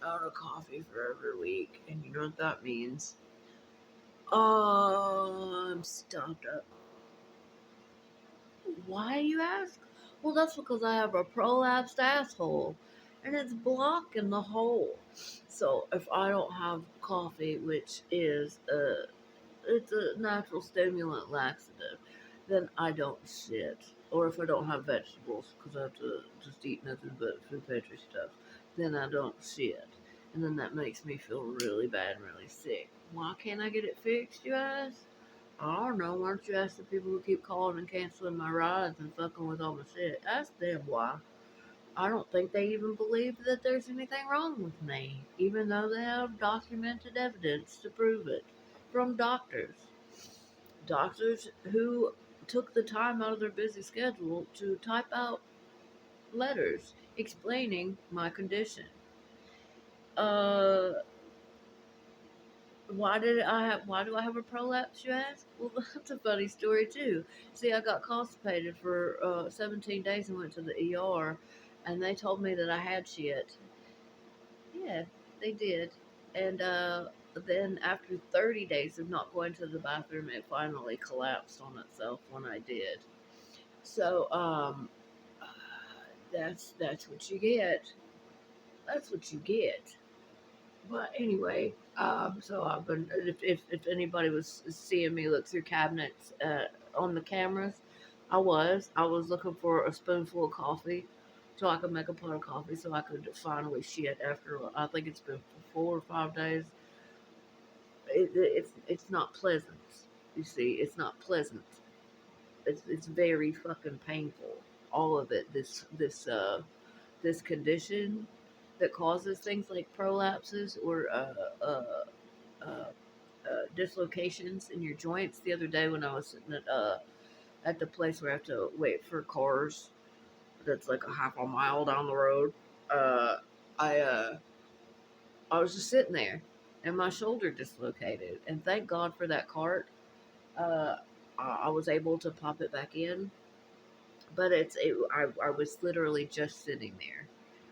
out of coffee for every week, and you know what that means? I'm stopped up. Why, you ask? Well, that's because I have a prolapsed asshole, and it's blocking the hole. So if I don't have coffee, which is it's a natural stimulant laxative, then I don't shit. Or if I don't have vegetables, because I have to just eat nothing but food pantry stuff, then I don't shit. And then that makes me feel really bad and really sick. Why can't I get it fixed, you ask? I don't know. Why don't you ask the people who keep calling and canceling my rides and fucking with all my shit? Ask them why. I don't think they even believe that there's anything wrong with me, even though they have documented evidence to prove it from doctors. Doctors who took the time out of their busy schedule to type out letters explaining my condition. Uh, why do I have a prolapse, you ask? Well, that's a funny story too. See, I got constipated for 17 days and went to the ER, and they told me that I had shit. Yeah, they did. And then after 30 days of not going to the bathroom, it finally collapsed on itself when I did. So, that's what you get. That's what you get. But anyway, so I've been. If anybody was seeing me look through cabinets on the cameras, I was looking for a spoonful of coffee, so I could make a pot of coffee, so I could finally shit after. I think it's been 4 or 5 days. It's not pleasant. You see, it's not pleasant. It's very fucking painful. All of it. This condition that causes things like prolapses or uh, dislocations in your joints. The other day when I was sitting at the place where I have to wait for cars, that's like a half a mile down the road. Uh, I uh, I was just sitting there, and my shoulder dislocated. And thank God for that cart. Uh, I was able to pop it back in, but I was literally just sitting there.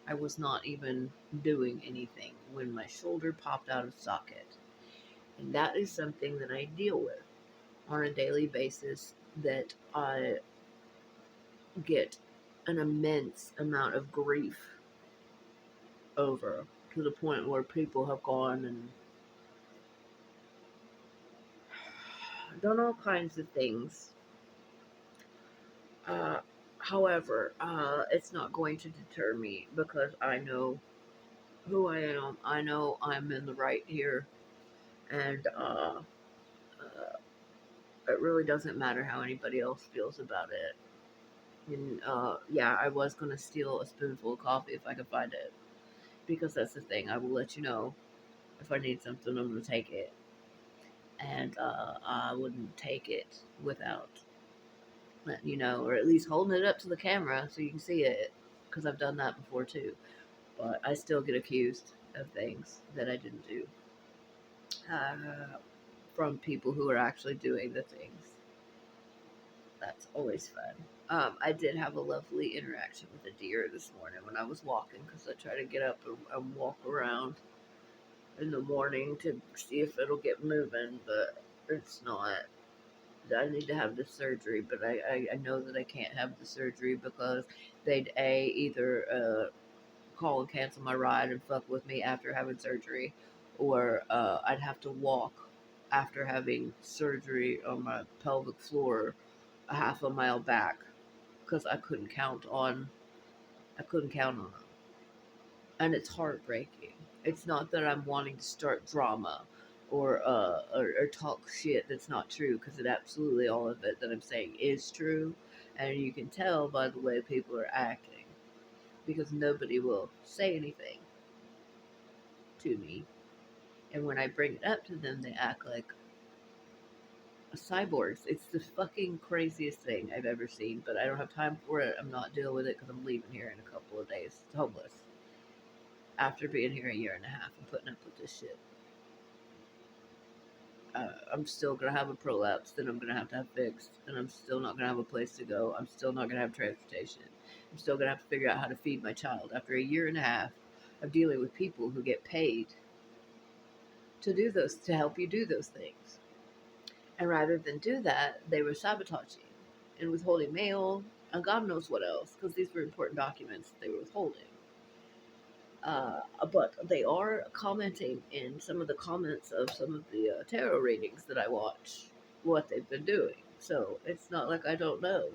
I was not even doing anything when my shoulder popped out of socket. And that is something that I deal with on a daily basis, that I get an immense amount of grief over, to the point where people have gone and done all kinds of things. Uh, However, it's not going to deter me, because I know who I am. I know I'm in the right here, and it really doesn't matter how anybody else feels about it. And yeah, I was gonna steal a spoonful of coffee if I could find it, because that's the thing. I will let you know if I need something. I'm gonna take it, and I wouldn't take it without letting you know, or at least holding it up to the camera so you can see it, because I've done that before too. But I still get accused of things that I didn't do, uh, from people who are actually doing the things. That's always fun. I did have a lovely interaction with a deer this morning when I was walking, because I try to get up and walk around in the morning to see if it'll get moving, but it's not. I need to have the surgery, but I know that I can't have the surgery because they'd either call and cancel my ride and fuck with me after having surgery, or I'd have to walk after having surgery on my pelvic floor a half a mile back, because I couldn't count on them, and it's heartbreaking. It's not that I'm wanting to start drama or talk shit that's not true, because it absolutely, all of it that I'm saying is true, and you can tell by the way people are acting, because nobody will say anything to me, and when I bring it up to them, they act like cyborgs. It's the fucking craziest thing I've ever seen, but I don't have time for it. I'm not dealing with it because I'm leaving here in a couple of days, homeless, after being here a year and a half and putting up with this shit. I'm still gonna have a prolapse that I'm gonna have fixed, and I'm still not gonna have a place to go. I'm still not gonna have transportation. I'm still gonna have to figure out how to feed my child after a year and a half of dealing with people who get paid to help you do those things. And rather than do that, they were sabotaging and withholding mail and God knows what else, because these were important documents that they were withholding. But they are commenting in some of the comments of some of the tarot readings that I watch what they've been doing. So it's not like I don't know.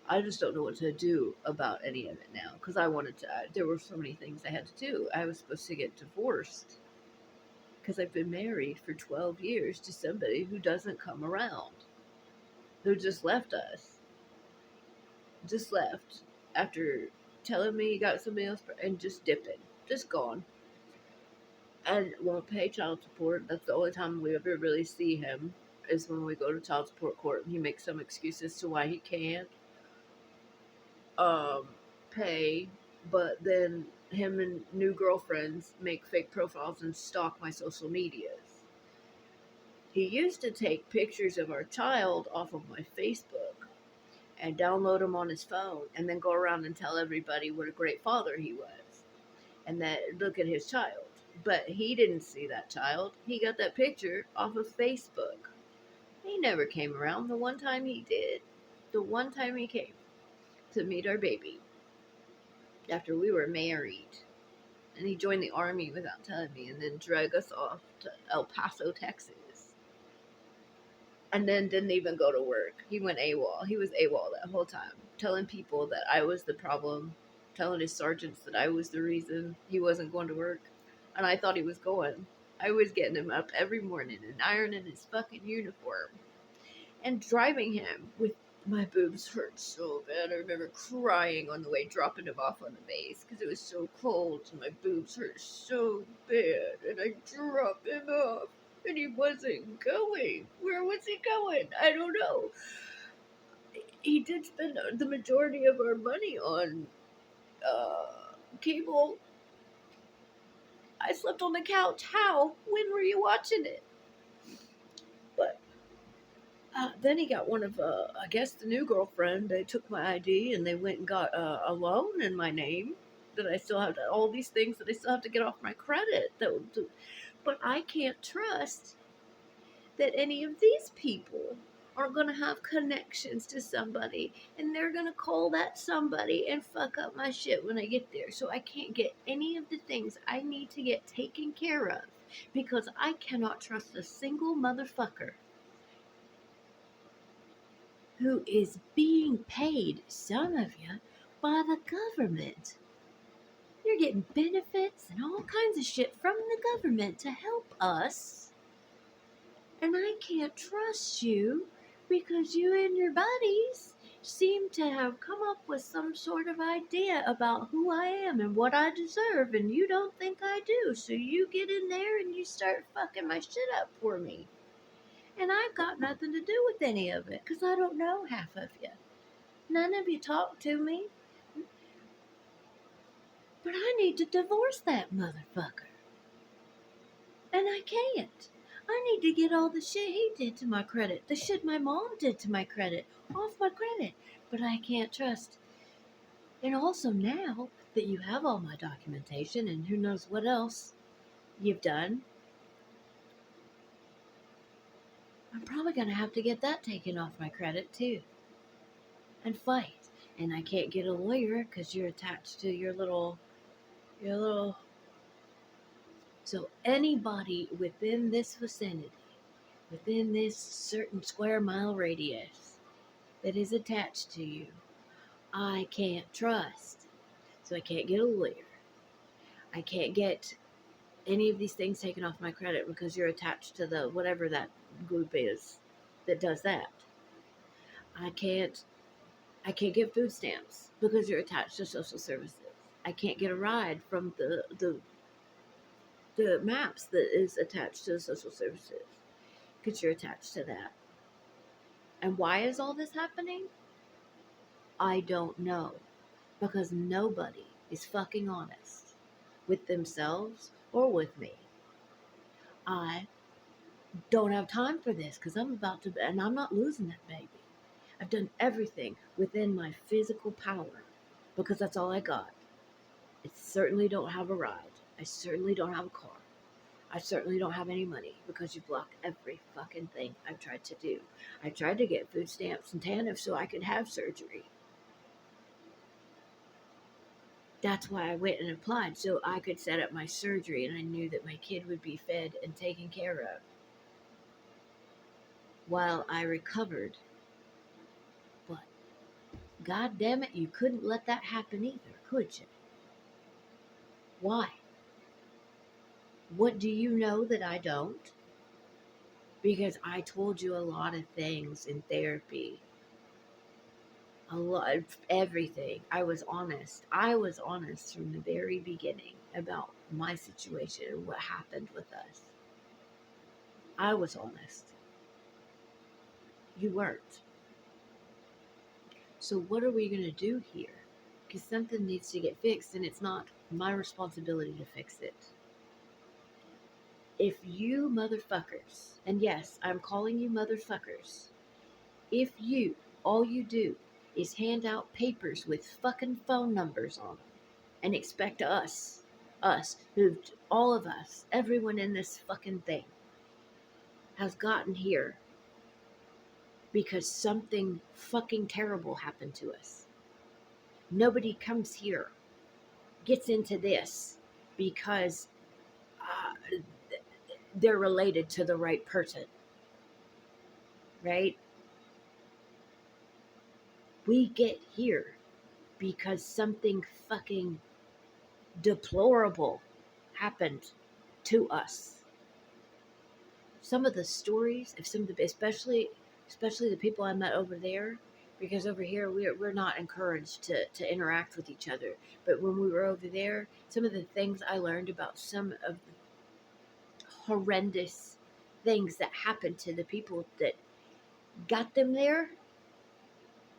I just don't know what to do about any of it now because I wanted to. There were so many things I had to do. I was supposed to get divorced because I've been married for 12 years to somebody who doesn't come around, who just left us, just left after telling me he got somebody else and just dipping, just gone. And won't pay child support. That's the only time we ever really see him is when we go to child support court and he makes some excuses to why he can't um, pay. But then him and new girlfriends make fake profiles and stalk my social medias. He used to take pictures of our child off of my Facebook and download them on his phone and then go around and tell everybody what a great father he was and that look at his child. But he didn't see that child. He got that picture off of Facebook. He never came around. The one time he did, the one time he came to meet our baby after we were married. And he joined the army without telling me and then drug us off to El Paso, Texas. And then didn't even go to work. He went AWOL. He was AWOL that whole time, telling people that I was the problem, telling his sergeants that I was the reason he wasn't going to work. And I thought he was going. I was getting him up every morning and ironing his fucking uniform and driving him with my boobs hurt so bad. I remember crying on the way, dropping him off on the base because it was so cold and my boobs hurt so bad. And I dropped him off and he wasn't going. Where was he going? I don't know. He did spend the majority of our money on cable. I slept on the couch. How? When were you watching it? But then he got one of, I guess, the new girlfriend. They took my ID and they went and got a loan in my name that I still have to, all these things that I still have to get off my credit. But I can't trust that any of these people are going to have connections to somebody and they're going to call that somebody and fuck up my shit when I get there. So I can't get any of the things I need to get taken care of because I cannot trust a single motherfucker who is being paid, some of you, by the government. You're getting benefits and all kinds of shit from the government to help us. And I can't trust you because you and your buddies seem to have come up with some sort of idea about who I am and what I deserve, and you don't think I do. So you get in there and you start fucking my shit up for me. And I've got nothing to do with any of it because I don't know half of you. None of you talk to me. But I need to divorce that motherfucker. And I can't. I need to get all the shit he did to my credit, the shit my mom did to my credit, off my credit. But I can't trust. And also now that you have all my documentation and who knows what else you've done, I'm probably going to have to get that taken off my credit too. And fight. And I can't get a lawyer because you're attached to your little. So anybody within this vicinity, within this certain square mile radius that is attached to you, I can't trust. So I can't get a lawyer. I can't get any of these things taken off my credit because you're attached to the whatever that group is that does that. I can't get food stamps because you're attached to social services. I can't get a ride from the maps that is attached to the social services because you're attached to that. And why is all this happening? I don't know. Because nobody is fucking honest with themselves or with me. I don't have time for this because I'm about to, and I'm not losing that baby. I've done everything within my physical power because that's all I got. I certainly don't have a ride. I certainly don't have a car. I certainly don't have any money because you blocked every fucking thing I've tried to do. I tried to get food stamps and TANF so I could have surgery. That's why I went and applied so I could set up my surgery, and I knew that my kid would be fed and taken care of while I recovered. But god damn it, you couldn't let that happen either, could you? Why? What do you know that I don't? Because I told you a lot of things in therapy. A lot of everything. I was honest. I was honest from the very beginning about my situation and what happened with us. I was honest. You weren't. So what are we going to do here? Because something needs to get fixed, and it's not my responsibility to fix it. If you motherfuckers, and yes, I'm calling you motherfuckers, if you, all you do is hand out papers with fucking phone numbers on them and expect us, who, all of us, everyone in this fucking thing has gotten here because something fucking terrible happened to us. Nobody comes here, gets into this because uh, they're related to the right person, right? We get here because something fucking deplorable happened to us. Some of the stories of some of the, especially the people I met over there, because over here we're not encouraged to interact with each other. But when we were over there, some of the things I learned about some of the horrendous things that happened to the people that got them there,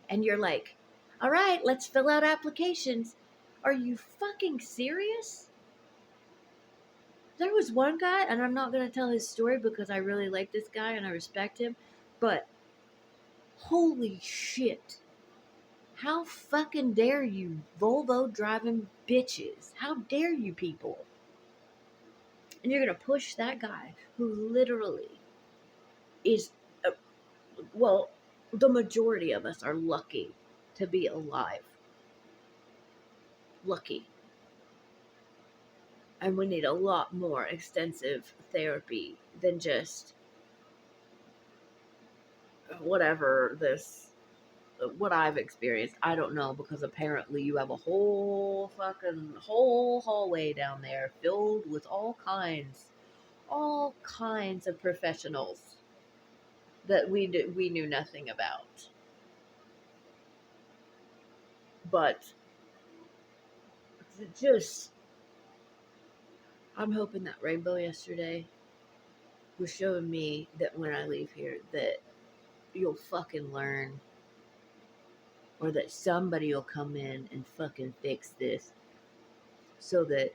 and you're like, all right, let's fill out applications. Are you fucking serious? There was one guy, and I'm not going to tell his story because I really like this guy and I respect him, but holy shit. How fucking dare you, Volvo driving bitches? How dare you people? And you're going to push that guy who literally is, uh, well, the majority of us are lucky to be alive. Lucky. And we need a lot more extensive therapy than just whatever this, what I've experienced. I don't know, because apparently you have a whole fucking whole hallway down there filled with all kinds of professionals that we knew nothing about. But just, I'm hoping that rainbow yesterday was showing me that when I leave here that you'll fucking learn, or that somebody will come in and fucking fix this, so that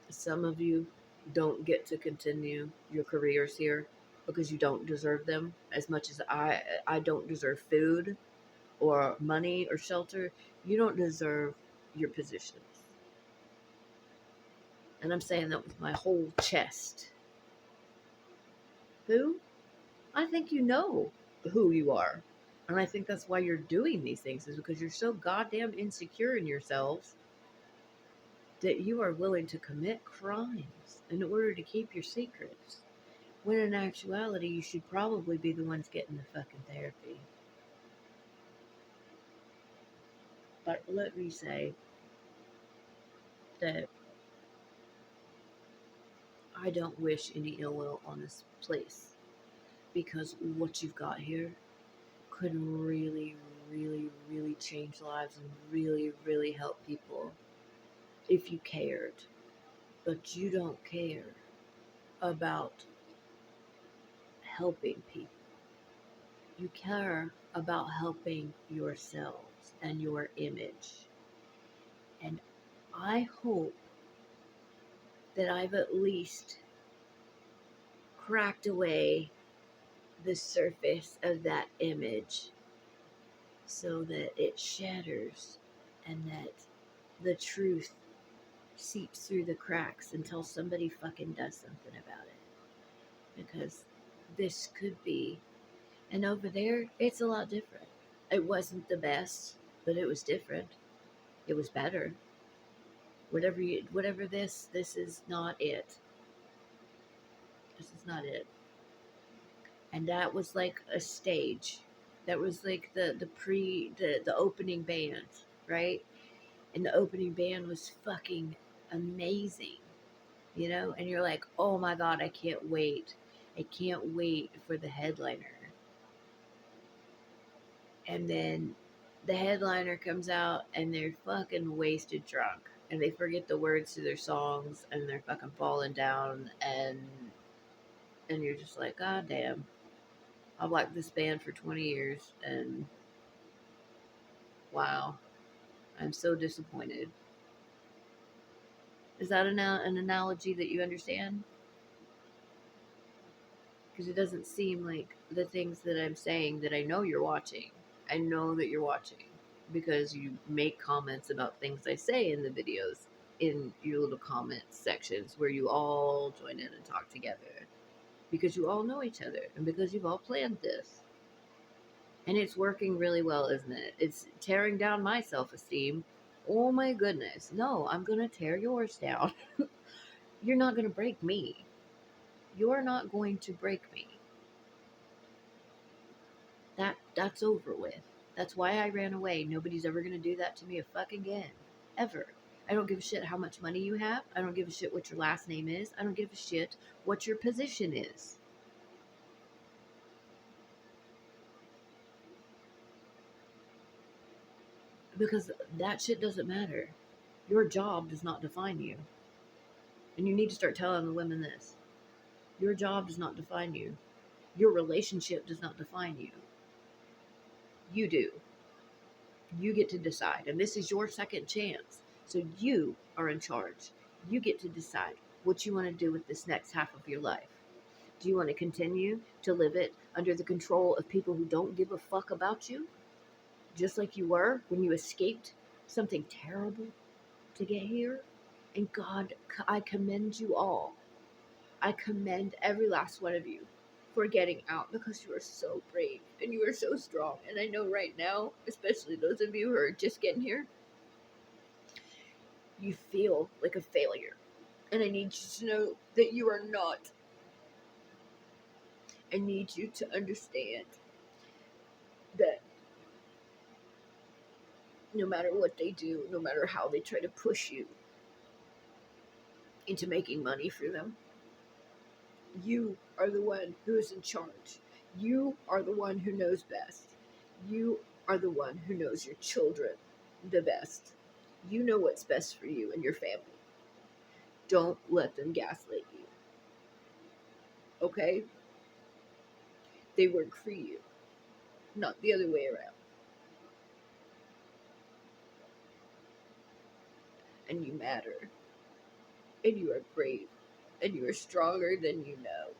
some of you don't get to continue your careers here because you don't deserve them as much as I don't deserve food or money or shelter. You don't deserve your positions. And I'm saying that with my whole chest. Who? I think you know who you are. And I think that's why you're doing these things, is because you're so goddamn insecure in yourselves that you are willing to commit crimes in order to keep your secrets. When in actuality, you should probably be the ones getting the fucking therapy. But let me say that I don't wish any ill will on this place, because what you've got here could really, really, really change lives and really, really help people if you cared. But you don't care about helping people. You care about helping yourselves and your image. And I hope that I've at least cracked away the surface of that image so that it shatters and that the truth seeps through the cracks until somebody fucking does something about it. Because this could be, and over there, it's a lot different. It wasn't the best, but it was different. It was better. Whatever this is not it. This is not it. And that was like a stage. That was like the opening band, right? And the opening band was fucking amazing, you know? And you're like, oh my god, I can't wait. I can't wait for the headliner. And then the headliner comes out and they're fucking wasted drunk. And they forget the words to their songs and they're fucking falling down and you're just like, god damn. I've liked this band for 20 years and wow, I'm so disappointed. Is that an analogy that you understand? Because it doesn't seem like the things that I'm saying that I know you're watching. I know that you're watching because you make comments about things I say in the videos in your little comment sections where you all join in and talk together because you all know each other and because you've all planned this. And it's working really well, isn't it? It's tearing down my self esteem. Oh my goodness. No, I'm going to tear yours down. You're not going to break me. You're not going to break me. That's over with. That's why I ran away. Nobody's ever going to do that to me a fuck again. Ever. I don't give a shit how much money you have. I don't give a shit what your last name is. I don't give a shit what your position is. Because that shit doesn't matter. Your job does not define you. And you need to start telling the women this. Your job does not define you. Your relationship does not define you. You do. You get to decide. And this is your second chance. So you are in charge. You get to decide what you want to do with this next half of your life. Do you want to continue to live it under the control of people who don't give a fuck about you? Just like you were when you escaped something terrible to get here? And God, I commend you all. I commend every last one of you for getting out because you are so brave and you are so strong. And I know right now, especially those of you who are just getting here, you feel like a failure. And I need you to know that you are not. I need you to understand that no matter what they do, no matter how they try to push you into making money for them, you are the one who is in charge. You are the one who knows best. You are the one who knows your children the best. You know what's best for you and your family. Don't let them gaslight you. Okay? They work for you, not the other way around. And you matter. And you are brave. And you are stronger than you know.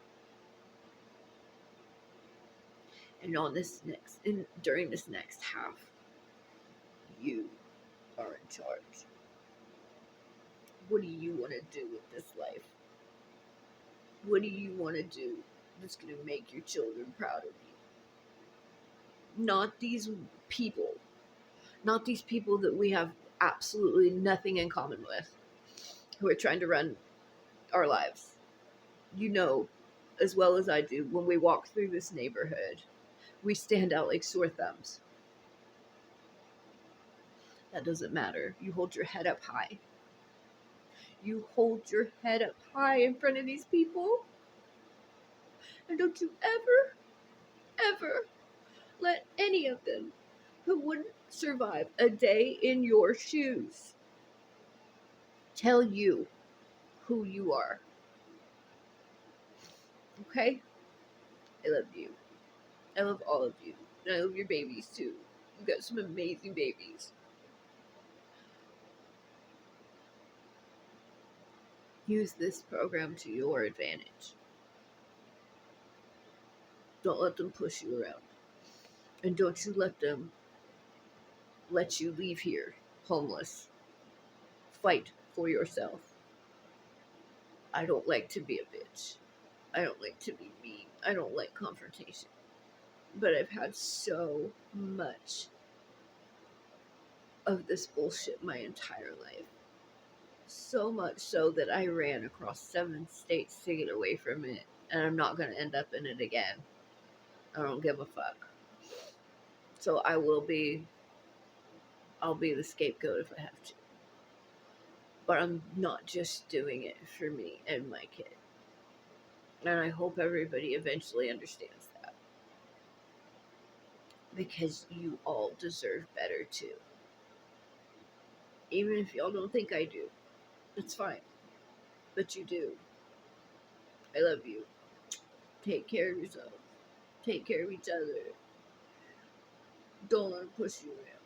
And during this next half, you are in charge. What do you want to do with this life? What do you want to do that's going to make your children proud of you? Not these people. Not these people that we have absolutely nothing in common with who are trying to run our lives. You know as well as I do, when we walk through this neighborhood, we stand out like sore thumbs. That doesn't matter. You hold your head up high. You hold your head up high in front of these people. And don't you ever let any of them who wouldn't survive a day in your shoes tell you who you are. Okay? I love you. I love all of you. And I love your babies too. You've got some amazing babies. Use this program to your advantage. Don't let them push you around. And don't you let them let you leave here homeless. Fight for yourself. I don't like to be a bitch. I don't like to be mean. I don't like confrontation. But I've had so much of this bullshit my entire life. So much so that I ran across 7 states to get away from it. And I'm not going to end up in it again. I don't give a fuck. So I'll be the scapegoat if I have to. But I'm not just doing it for me and my kid. And I hope everybody eventually understands that. Because you all deserve better too. Even if y'all don't think I do. It's fine. But you do. I love you. Take care of yourself. Take care of each other. Don't let them push you around.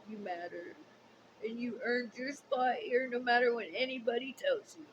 You matter. And you earned your spot here no matter what anybody tells you.